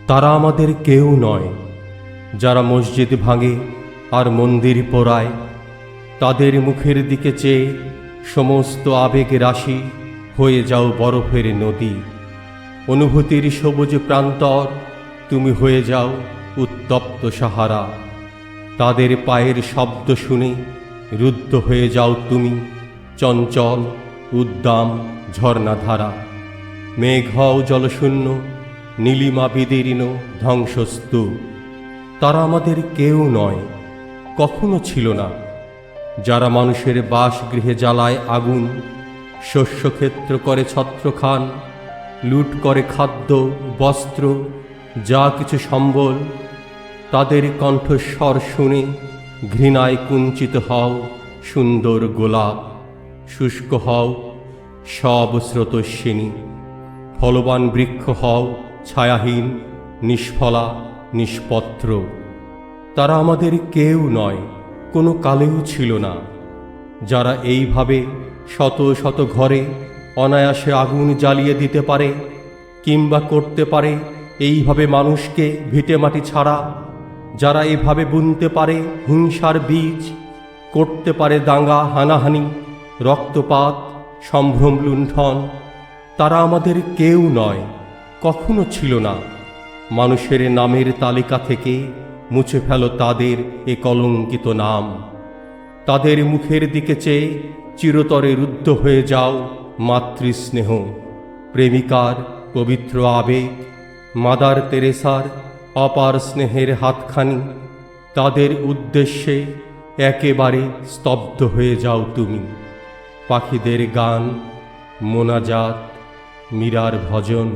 তারা আমাদের কেউ নয়, যারা মসজিদ ভাঙে আর মন্দির পোড়ায়। তাদের মুখের দিকে চেয়ে সমস্ত আবেগ রাশি হয়ে যাও বরফের নদী। অনুভূতির সবুজ প্রান্তর তুমি হয়ে যাও উত্তপ্ত সাহারা। তাদের পায়ের শব্দ শুনে রুদ্ধ হয়ে যাও তুমি চঞ্চল উদ্দাম ঝর্ণাধারা। মেঘ হও জলশূন্য, নীলিমা বিদীর্ণ ধ্বংসস্তূপ। তারা আমাদের কেউ নয়, কখনো ছিল না, যারা মানুষের বাসগৃহে জ্বালায় আগুন, শস্যক্ষেত্র করে ছত্রখান, লুট করে খাদ্য বস্ত্র যা কিছু সম্বল। তাদের কণ্ঠস্বর শুনে ঘৃণায় কুঞ্চিত হও সুন্দর গোলাপ, শুষ্ক হও সব স্রোতস্বিনী। ফলবান বৃক্ষ হও ছায়াহীন, নিষ্ফলা নিষ্পত্র। তারা আমাদের কেউ নয়, কোনো কালেও ছিল না, যারা এইভাবে শত শত ঘরে অনায়াসে আগুন জ্বালিয়ে দিতে পারে, কিংবা করতে পারে এইভাবে মানুষকে ভিটেমাটি ছাড়া। যারা এভাবে বুনতে পারে হিংসার বীজ, করতে পারে দাঙ্গা হানাহানি, রক্তপাত, সম্ভ্রম লুণ্ঠন। তারা আমাদের কেউ নয়, কখনো ছিল না। মানুষের নামের তালিকা থেকে মুছে ফেলো তাদের এ কলঙ্কিত নাম। তাদের মুখের দিকে চেয়ে চিরতরে রুদ্ধ হয়ে যাও মাতৃস্নেহ, প্রেমিকার পবিত্র আবেগ, মাদার তেরেসার অপার স্নেহের হাতখানি। তাদের উদ্দেশ্যে একেবারে স্তব্ধ হয়ে যাও তুমি। পাখিদের গান, মোনাজাত, মীরার ভজন।